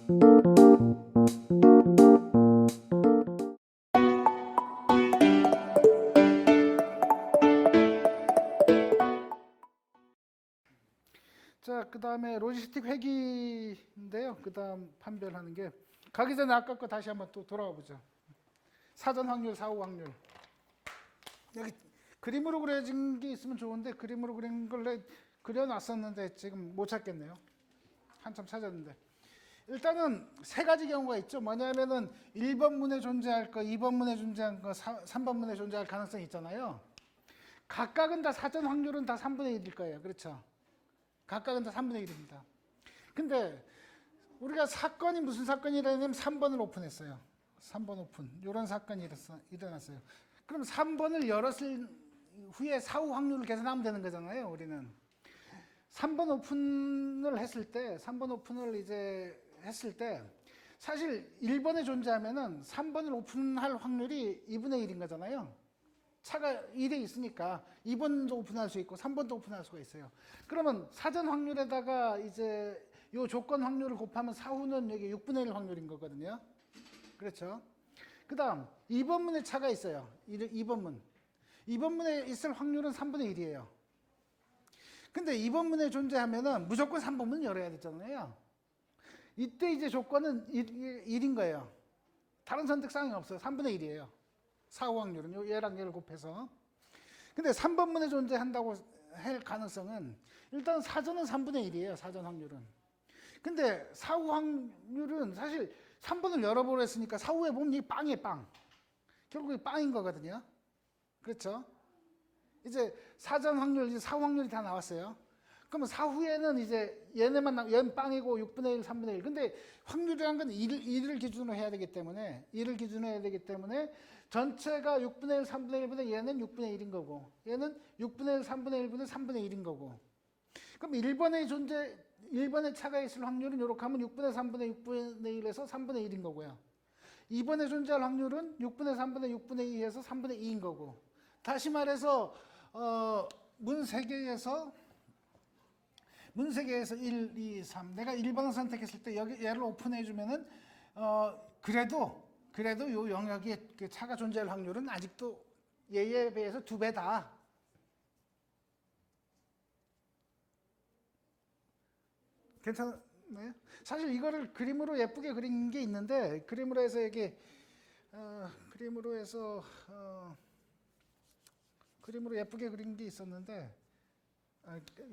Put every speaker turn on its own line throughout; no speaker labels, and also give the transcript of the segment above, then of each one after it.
자, 그 다음에 로지스틱 회귀인데요. 그 다음 판별하는 게 가기 전에 아까 거 다시 한번 또 돌아와 보죠. 사전 확률, 사후 확률. 여기 그림으로 그려진 게 있으면 좋은데 그림으로 그린 걸 그려놨었는데 지금 못 찾겠네요. 한참 찾았는데. 일단은 세 가지 경우가 있죠. 뭐냐면은 1번 문에 존재할 거, 2번 문에 존재할 거, 3번 문에 존재할 가능성이 있잖아요. 각각은 다 사전 확률은 다 3분의 1일 거예요. 그렇죠? 각각은 다 3분의 1입니다. 근데 우리가 사건이 무슨 사건이라냐면 3번을 오픈했어요. 3번 오픈. 이런 사건이 일어났어요. 그럼 3번을 열었을 후에 사후 확률을 계산하면 되는 거잖아요. 우리는 3번 오픈을 했을 때, 3번 오픈을 이제 했을 때 사실 1번에 존재하면은 3번을 오픈할 확률이 2분의 1인 거잖아요. 차가 1에 있으니까 2번도 오픈할 수 있고 3번도 오픈할 수가 있어요. 그러면 사전 확률에다가 이제 요 조건 확률을 곱하면 사후는 여기 6분의 1 확률인 거거든요. 그렇죠? 그 다음 2번 문에 차가 있어요. 2번 문. 2번 문에 있을 확률은 3분의 1이에요. 근데 2번 문에 존재하면은 무조건 3번 문을 열어야 되잖아요. 이때 이제 조건은 1인 거예요. 다른 선택사항이 없어요. 3분의 1이에요. 사후 확률은 얘랑 얘를 곱해서. 근데 3번 문에 존재한다고 할 가능성은 일단 사전은 3분의 1이에요. 사전 확률은. 근데 사후 확률은 사실 3번을 열어버렸으니까 사후에 보면 이 빵이에요. 빵. 결국 빵인 거거든요. 그렇죠? 이제 사전 확률, 이제 사후 확률이 다 나왔어요. 그러면 사후에는 이제 얘는 빵이고 6분의 1, 3분의 1. 근데 확률이란 건 1을 기준으로 해야 되기 때문에 1을 기준으로 해야 되기 때문에 전체가 6분의 1, 3분의 1분의 얘는 6분의 1인 거고 얘는 6분의 1, 3분의 1분의 3분의 1인 거고. 그럼 1번에 차가 있을 확률은 이렇게 하면 6분의 3분의 6분의 1에서 3분의 1인 거고요. 2번에 존재할 확률은 6분의 3분의 6분의 2에서 3분의 2인 거고. 다시 말해서 문 3개에서 1, 2, 3 내가 1번을 선택했을 때 여기 얘를 오픈해 주면은 그래도 요 영역에 차가 존재할 확률은 아직도 얘에 비해서 2배다. 괜찮나요? 사실 이거를 그림으로 예쁘게 그린 게 있는데 그림으로 해서 그림으로 예쁘게 그린 게 있었는데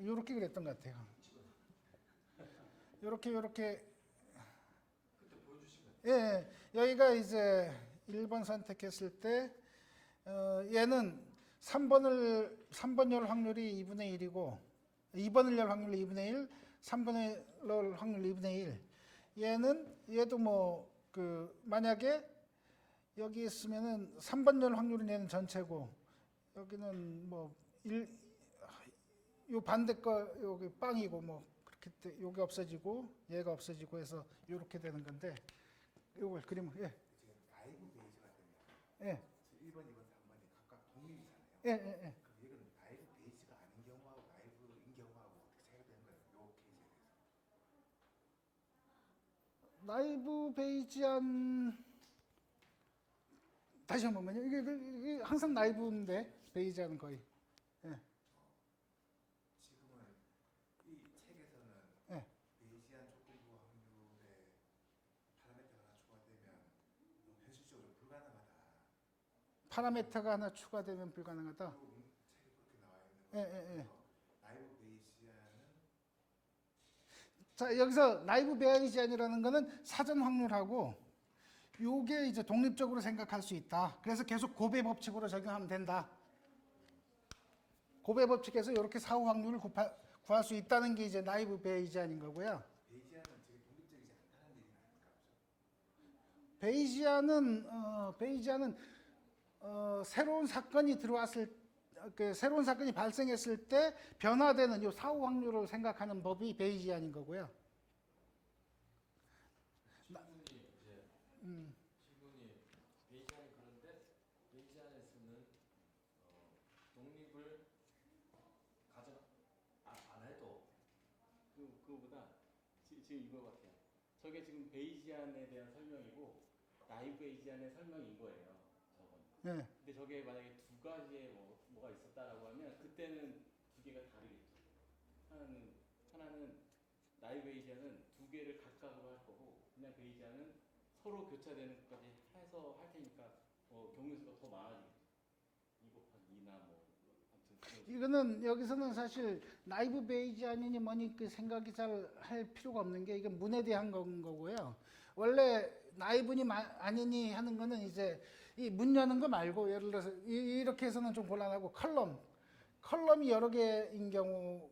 요렇게 그랬던 것 같아요. 요렇게 예, 여기가 이제 1번 선택했을 때 얘는 3번 열 확률이 2분의 1이고 2번을 열 확률이 2분의 1, 3번을 열 확률 2분의 1. 얘도 뭐 만약에 여기 있으면은 3번 열 확률은 얘는 전체고 여기는 뭐 요 반대 거 여기 빵이고 뭐 그렇게 때 요게 없어지고 얘가 없어지고 해서 요렇게 되는 건데 요걸 그림을
나이브 베이지가 되면
예.
1번, 2번, 3번이 각각 독립이잖아요.
예.
그럼 이거는 나이브 베이지가 아닌 경우하고 나이브인 경우하고 어떻게 차이가 되는 거예요? 요 케이스에 대해서.
나이브 베이지안 다시 한 번만요. 이게 항상 나이브인데 베이지안은 거의. 예.
지금은 이 책에서는
예.
베이지안 조건부 확률에 파라미터가 하나 추가되면 현실적으로 불가능하다.
파라미터가 하나 추가되면 불가능하다.
책에 그렇게 나와 있는 거예요.
예.
나이브 베이지안은
자, 여기서 나이브 베이지안이라는 거는 사전 확률하고 요게 이제 독립적으로 생각할 수 있다. 그래서 계속 고배 법칙으로 적용하면 된다. 고배 법칙에서 이렇게 사후 확률을 구할 수 있다는 게 이제 나이브 베이지안인 거고요.
베이지안은 되게 독립적이지 않다는 얘기는 아닐까?
베이지안은 새로운 사건이 새로운 사건이 발생했을 때 변화되는 이 사후 확률을 생각하는 법이 베이지안인 거고요.
질문이 베이지안이 그런데 베이지안에서는 독립을 가정 안 해도 그거보다 지금 이거 같아요. 저게 지금 베이지안에 대한 설명이고 나이브 베이지안의 설명인 거예요. 저건.
네.
근데 저게 만약에 두 가지의 뭐가 있었다라고 하면 그때는 두 개가 다르겠죠. 하나는 나이브 베이지안은 두 개를 각각으로 할 거고 그냥 베이지안은 서로 교차되는 것까지 해서 할 테니까 경우 수가 더 많아지겠죠. 2 곱하기 2나 뭐 아무튼
이거는 여기서는 사실 나이브 베이지안이니 뭐니 그 생각이 잘 할 필요가 없는 게 이건 문에 대한 건 거고요. 원래 나이브니 아니니 하는 거는 이제 이 문 여는 거 말고 예를 들어서 이렇게 해서는 좀 곤란하고 컬럼이 여러 개인 경우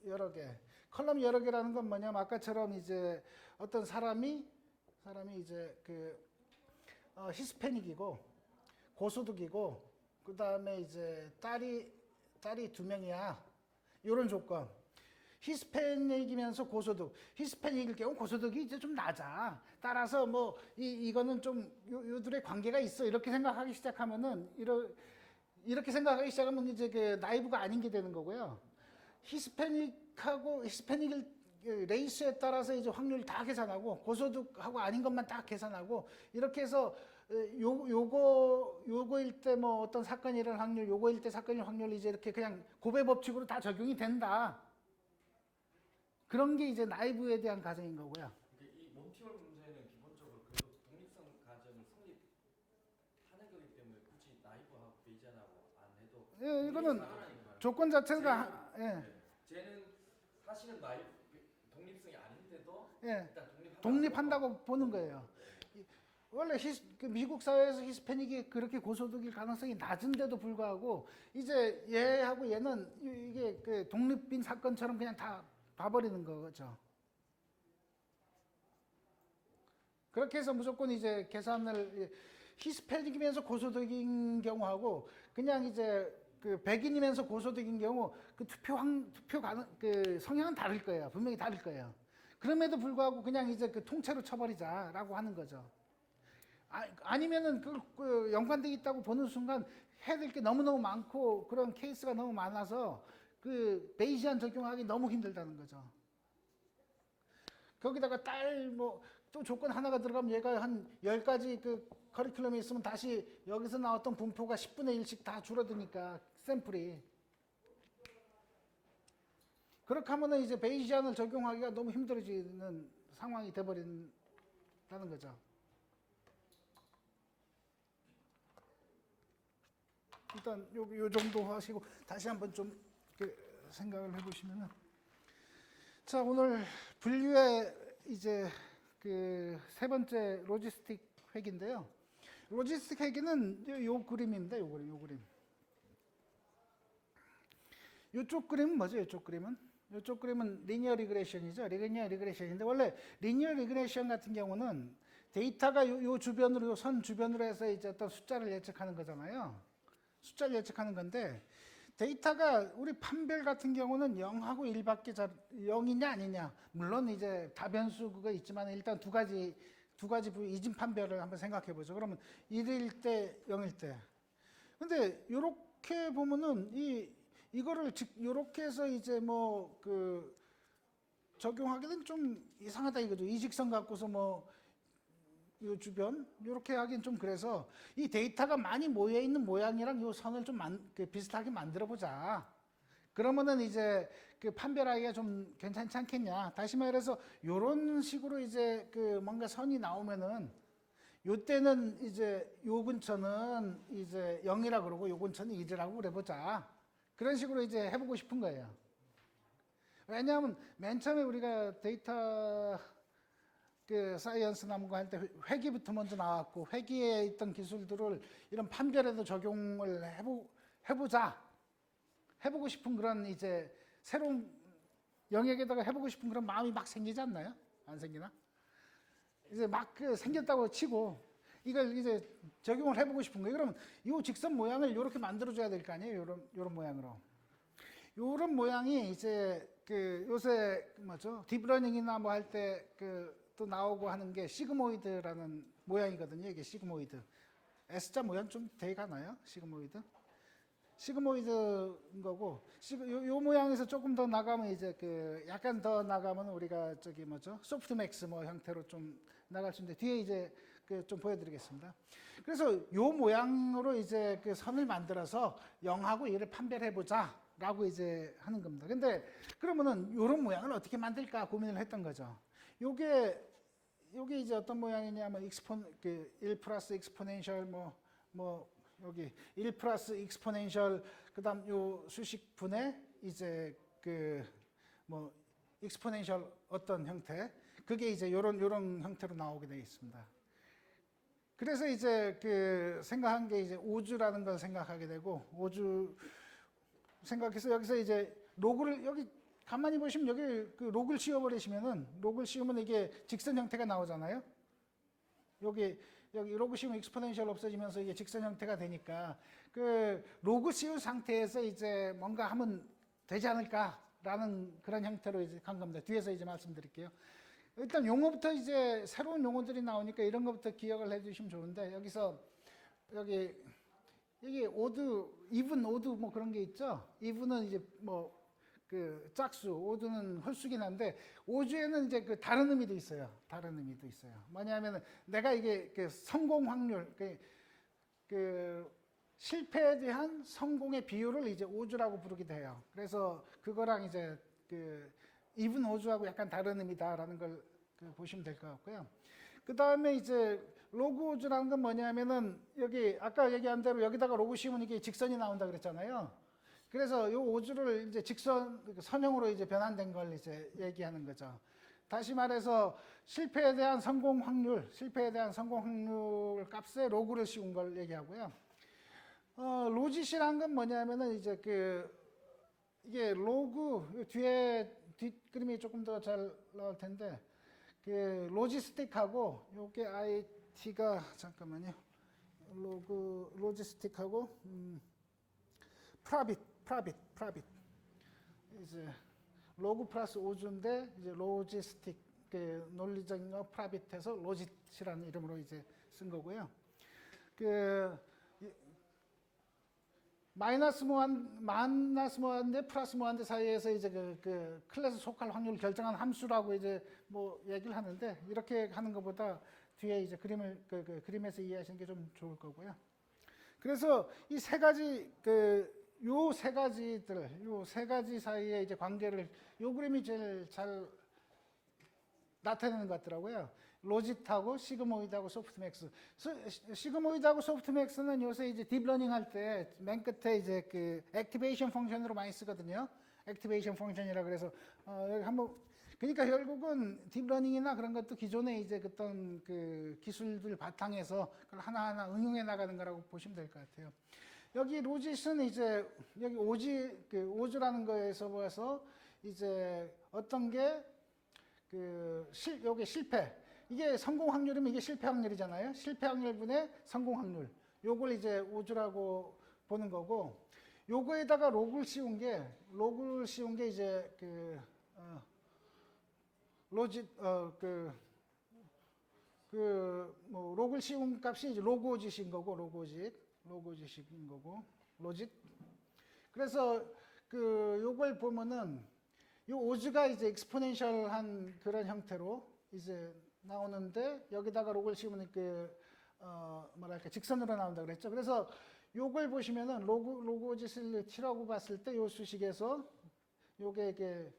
여러 개. 컬럼이 여러 개라는 건 뭐냐면 아까처럼 이제 어떤 사람이 이제 그 히스패닉이고 고소득이고 그 다음에 이제 딸이 2명이야. 이런 조건. 히스패닉이면서 고소득. 히스패닉일 경우 고소득이 이제 좀 낮아. 따라서 뭐 이거는 좀 요들의 관계가 있어. 이렇게 생각하기 시작하면은 이렇게 생각하기 시작하면 이제 그 나이브가 아닌 게 되는 거고요. 히스패닉일 레이스에 따라서 이제 확률 다 계산하고 고소득하고 아닌 것만 딱 계산하고 이렇게 해서 요거일 때 뭐 어떤 사건이 일어날 확률, 요거일 때 사건이 확률 이제 이렇게 그냥 고배 법칙으로 다 적용이 된다. 그런 게 이제 나이브에 대한 가정인 거고요.
이 몬티올 문제는 기본적으로 그래도 독립성 가정을 성립하는 거기 때문에 굳이 나이브하고 베이지안하고 안 해도
예, 이거는 조건 자체가
쟤는 사실은 독립성이 아닌데도
예,
일단
독립한다고 보는 거예요. 원래 그 미국 사회에서 히스패닉이 그렇게 고소득일 가능성이 낮은데도 불구하고 이제 얘하고 얘는 이게 그 독립빈 사건처럼 그냥 다 봐버리는 거죠. 그렇게 해서 무조건 이제 계산을 히스패닉이면서 고소득인 경우하고 그냥 이제 그 백인이면서 고소득인 경우 그 투표 가능 그 성향은 다를 거예요. 분명히 다를 거예요. 그럼에도 불구하고 그냥 이제 그 통째로 쳐버리자라고 하는 거죠. 아니면은 그 연관돼 있다고 보는 순간 해야 될 게 너무너무 많고 그런 케이스가 너무 많아서 그 베이지안 적용하기 너무 힘들다는 거죠. 거기다가 뭐 또 조건 하나가 들어가면 얘가 한 10가지 그 커리큘럼이 있으면 다시 여기서 나왔던 분포가 10분의 1씩 다 줄어드니까 샘플이. 그렇게 하면은 이제 베이지안을 적용하기가 너무 힘들어지는 상황이 돼버린다는 거죠. 일단 요 정도 하시고 다시 한번 좀 생각을 해보시면은 자 오늘 분류의 이제 그 세 번째 로지스틱 회기인데요. 로지스틱 회기는 요 그림입니다. 요 그림. 요쪽 그림은 뭐죠? 요쪽 그림은 리니어 리그레션이죠. 리니어 리그레션인데 원래 리니어 리그레션 같은 경우는 데이터가 요 주변으로 요 선 주변으로 해서 이제 어떤 숫자를 예측하는 거잖아요. 숫자를 예측하는 건데 데이터가 우리 판별 같은 경우는 0하고 1밖에 0이냐 아니냐. 물론 이제 다변수 그거 있지만 일단 두 가지 이진 판별을 한번 생각해 보죠. 그러면 1일 때 0일 때. 근데 요렇게 보면은 이거를 요렇게 해서 이제 뭐 그 적용하기는 좀 이상하다 이거죠. 이 직선 갖고서 뭐 요 주변 이렇게 하긴 좀 그래서 이 데이터가 많이 모여 있는 모양이랑 요 선을 좀 비슷하게 만들어 보자. 그러면은 이제 그 판별하기가 좀 괜찮지 않겠냐. 다시 말해서 요런 식으로 이제 그 뭔가 선이 나오면은 요때는 이제 요 근처는 이제 0이라 그러고 요 근처는 1이라고 그래 보자. 그런 식으로 이제 해보고 싶은 거예요. 왜냐하면 맨 처음에 우리가 데이터 그 사이언스 남고 할 때 회귀부터 먼저 나왔고 회귀에 있던 기술들을 이런 판별에도 적용을 해보자. 해보고 싶은 그런 이제 새로운 영역에다가 해보고 싶은 그런 마음이 막 생기지 않나요? 안 생기나? 이제 막 생겼다고 치고 이걸 이제 적용을 해보고 싶은 거예요. 그러면 이 직선 모양을 이렇게 만들어줘야 될 거 아니에요? 요런 모양으로. 요런 모양이 이제 그 요새 뭐죠? 딥러닝이나 뭐 할 때 또 나오고 하는 게 시그모이드라는 모양이거든요. 이게 시그모이드. S자 모양 좀 되게 가나요? 시그모이드? 시그모이드인 거고 요 모양에서 조금 더 나가면 이제 그 약간 더 나가면 우리가 저기 뭐죠? 소프트맥스 뭐 형태로 좀 나갈 수 있는데 뒤에 이제 그 좀 보여드리겠습니다. 그래서 요 모양으로 이제 그 선을 만들어서 0하고 1을 판별해 보자라고 이제 하는 겁니다. 근데 그러면은 요런 모양을 어떻게 만들까 고민을 했던 거죠. 요게 이제 어떤 모양이냐면 그1 플러스 익스포넨셜 뭐 여기 1 플러스 익스포넨셜 그다음 요 수식분의 이제 그 뭐 익스포넨셜 어떤 형태 그게 이제 요런 형태로 나오게 되어 있습니다. 그래서 이제 그 생각한 게 이제 오주라는 걸 생각하게 되고 오주 생각해서 여기서 이제 로그를 여기 가만히 보시면 여기 그 로그를 씌워버리시면은 로그를 씌우면 이게 직선 형태가 나오잖아요. 여기 로그 씌우면 익스포넨셜 없어지면서 이게 직선 형태가 되니까 그 로그 씌운 상태에서 이제 뭔가 하면 되지 않을까라는 그런 형태로 이제 간 겁니다. 뒤에서 이제 말씀드릴게요. 일단 용어부터 이제 새로운 용어들이 나오니까 이런 것부터 기억을 해주시면 좋은데 여기서 이게 오드, 이븐, 오드 뭐 그런 게 있죠. 이븐은 이제 뭐 그 짝수, 오드는 홀수긴 한데 오주에는 이제 그 다른 의미도 있어요. 다른 의미도 있어요. 뭐냐면은 내가 이게 그 성공 확률, 그 실패에 대한 성공의 비율을 이제 오주라고 부르기도 해요. 그래서 그거랑 이제 그 이븐 오주하고 약간 다른 의미다라는 걸 보시면 될 것 같고요. 그 다음에 이제 로그 오주라는 건 뭐냐면은 여기 아까 얘기한 대로 여기다가 로그 씌우면 이게 직선이 나온다 그랬잖아요. 그래서 이 오주를 이제 선형으로 이제 변환된 걸 이제 얘기하는 거죠. 다시 말해서 실패에 대한 성공 확률 값에 로그를 씌운 걸 얘기하고요. 로짓이란 건 뭐냐면은 이제 이게 로그 뒤에 뒷그림이 조금 더 잘 나올 텐데 그 로지스틱하고 요게 IT가 잠깐만요. 로지스틱하고 프라빗 이제 로그 플러스 오주인데 이제 로지스틱 그 논리적인 거 프라빗해서 로짓이라는 이름으로 이제 쓴 거고요. 그 마이너스 무한대 플러스 무한대 사이에서 이제 그 클래스 속할 확률을 결정한 함수라고 이제 뭐 얘기를 하는데 이렇게 하는 것보다 뒤에 이제 그림을 그림에서 이해하시는 게 좀 좋을 거고요. 그래서 이 세 가지 요 세 가지 사이에 이제 관계를 요 그림이 제일 잘 나타내는 것 같더라고요. 로짓하고 시그모이드하고 소프트맥스. 시그모이드하고 소프트맥스는 요새 이제 딥러닝 할 때 맨 끝에 이제 그 액티베이션 펑션으로 많이 쓰거든요. 액티베이션 펑션이라 그래서 여기 한번 그러니까 결국은 딥러닝이나 그런 것도 기존에 이제 어떤 그 기술들 바탕에서 그걸 하나하나 응용해 나가는 거라고 보시면 될 것 같아요. 여기 로짓은 이제 여기 오주라는 거에서 봐서 이제 어떤 게 여기 실패. 이게 성공 확률이면 이게 실패 확률이잖아요. 실패 확률분의 성공 확률. 요걸 이제 오주라고 보는 거고, 요거에다가 로그를 씌운 게 이제 뭐 로그를 씌운 값이 이제 로그오짓인 거고, 로그오짓인 거고, 로짓. 그래서 요걸 보면은 요 오즈가 이제 익스포넨셜한 그런 형태로 이제 나오는데 여기다가 로그를 씌우면 뭐랄까 직선으로 나온다 그랬죠. 그래서 요걸 보시면은 로그오짓을 치라고 봤을 때 요 수식에서 요게 이게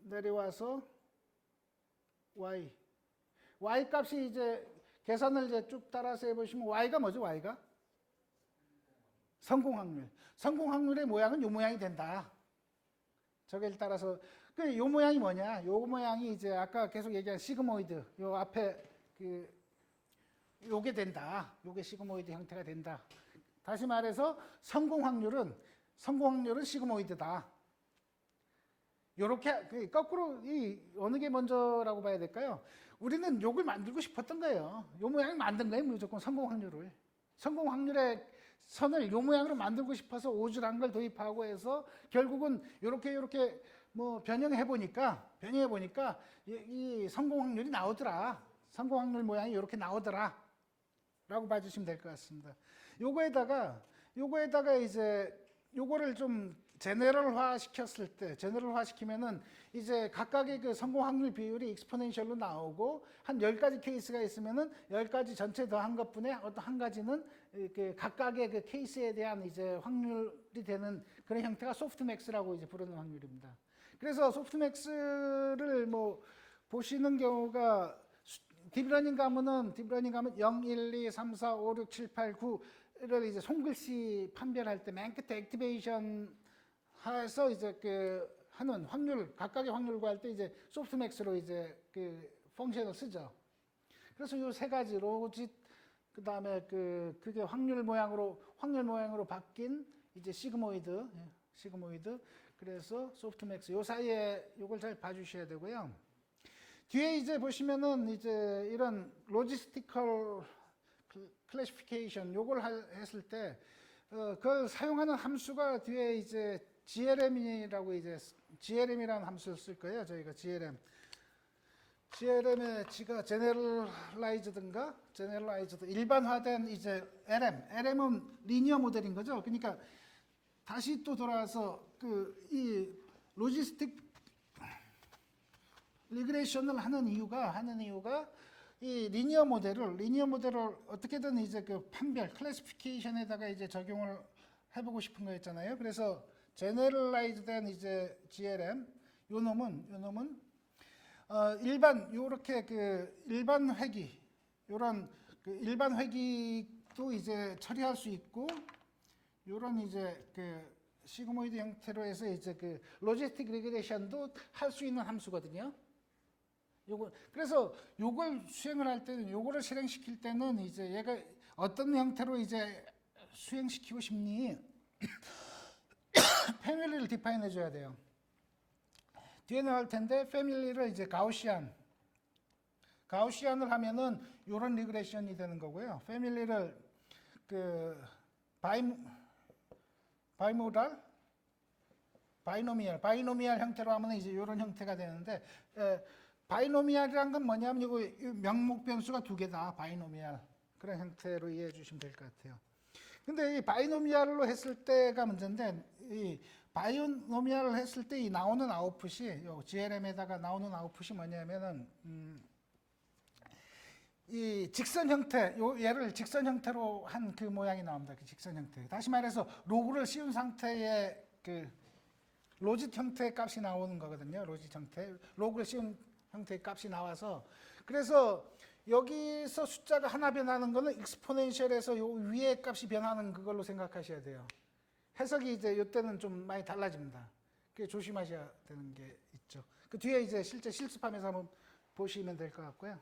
내려와서 y 값이 이제 계산을 이제 쭉 따라서 해보시면 y가 뭐죠? y가 성공 확률의 모양은 요 모양이 된다. 저걸 따라서 요 모양이 뭐냐? 요 모양이 이제 아까 계속 얘기한 시그모이드 요 앞에 요게 된다. 요게 시그모이드 형태가 된다. 다시 말해서 성공 확률은 시그모이드다. 요렇게 거꾸로 어느 게 먼저라고 봐야 될까요? 우리는 요걸 만들고 싶었던 거예요. 요 모양을 만든 거예요. 무조건 성공 확률의 선을 요 모양으로 만들고 싶어서 오주란 걸 도입하고 해서 결국은 요렇게 뭐 변형해 보니까 이 성공 확률이 나오더라. 성공 확률 모양이 요렇게 나오더라. 라고 봐주시면 될 것 같습니다. 요거에다가 요거에다가 이제 요거를 좀 제너럴화 시켰을 때, 제너럴화 시키면은 이제 각각의 그 성공 확률 비율이 익스포넨셜로 나오고 한 10가지 케이스가 있으면은 10가지 전체 더한 것분에 어떤 한 가지는 이렇게 각각의 그 케이스에 대한 이제 확률이 되는 그런 형태가 소프트맥스라고 이제 부르는 확률입니다. 그래서 소프트맥스를 뭐 보시는 경우가 딥러닝 가면은 0, 1, 2, 3, 4, 5, 6, 7, 8, 9를 이제 손글씨 판별할 때 맨 끝에 액티베이션 해서 이제 그 하는 확률, 각각의 확률 구할 때 이제 소프트맥스로 이제 그 펑션을 쓰죠. 그래서 이 세 가지 로짓, 그 다음에 그게 확률 모양으로 바뀐 이제 시그모이드, 그래서 소프트맥스 요 사이에 요걸 잘 봐주셔야 되고요. 뒤에 이제 보시면은 이제 이런 로지스티컬 클래시피케이션 요걸 했을 때 그걸 사용하는 함수가 뒤에 이제 GLM이라는 함수를 쓸 거예요. 저희가 GLM의 G가 제너럴라이즈드 일반화된 이제 LM은 리니어 모델인 거죠. 그러니까 다시 또 돌아와서 이 로지스틱 리그레이션을 하는 이유가 이 리니어 모델을 어떻게든 이제 그 판별 클래시피케이션에다가 이제 적용을 해보고 싶은 거였잖아요. 그래서 제너럴라이즈된 이제 GLM 요 놈은 요렇게 그 일반 회귀 요런 그 일반 회귀도 이제 처리할 수 있고 요런 이제 그 시그모이드 형태로 해서 이제 그 로지스틱 리그레이션도 할 수 있는 함수거든요. 그래서 요걸 수행을 할 때는 요거를 실행시킬 때는 이제 얘가 어떤 형태로 이제 수행시키고 싶니? 패밀리를 디파인 해줘야 돼요. 뒤에 나올 텐데 패밀리를 이제 가우시안을 하면은 요런 리그레이션이 되는 거고요. 패밀리를 그 바이노미얼 형태로 하면 이제 요런 형태가 되는데 바이노미얼이란 건 뭐냐면 이거 명목 변수가 두 개다. 바이노미얼 그런 형태로 이해해 주시면 될 것 같아요. 근데 이 바이노미얼로 했을 때가 문제인데 이 바이노미얼을 했을 때 이 나오는 아웃풋이 요 GLM에다가 나오는 아웃풋이 뭐냐면은 이 직선 형태 얘를 직선 형태로 한 그 모양이 나옵니다. 그 직선 형태. 다시 말해서 로그를 씌운 상태의 그 로짓 형태의 값이 나오는 거거든요. 로짓 형태. 로그를 씌운 형태의 값이 나와서 그래서 여기서 숫자가 하나 변하는 거는 익스포넨셜에서 요 위에 값이 변하는 그걸로 생각하셔야 돼요. 해석이 이제 이때는 좀 많이 달라집니다. 그게 조심하셔야 되는 게 있죠. 그 뒤에 이제 실제 실습하면서 한번 보시면 될 것 같고요.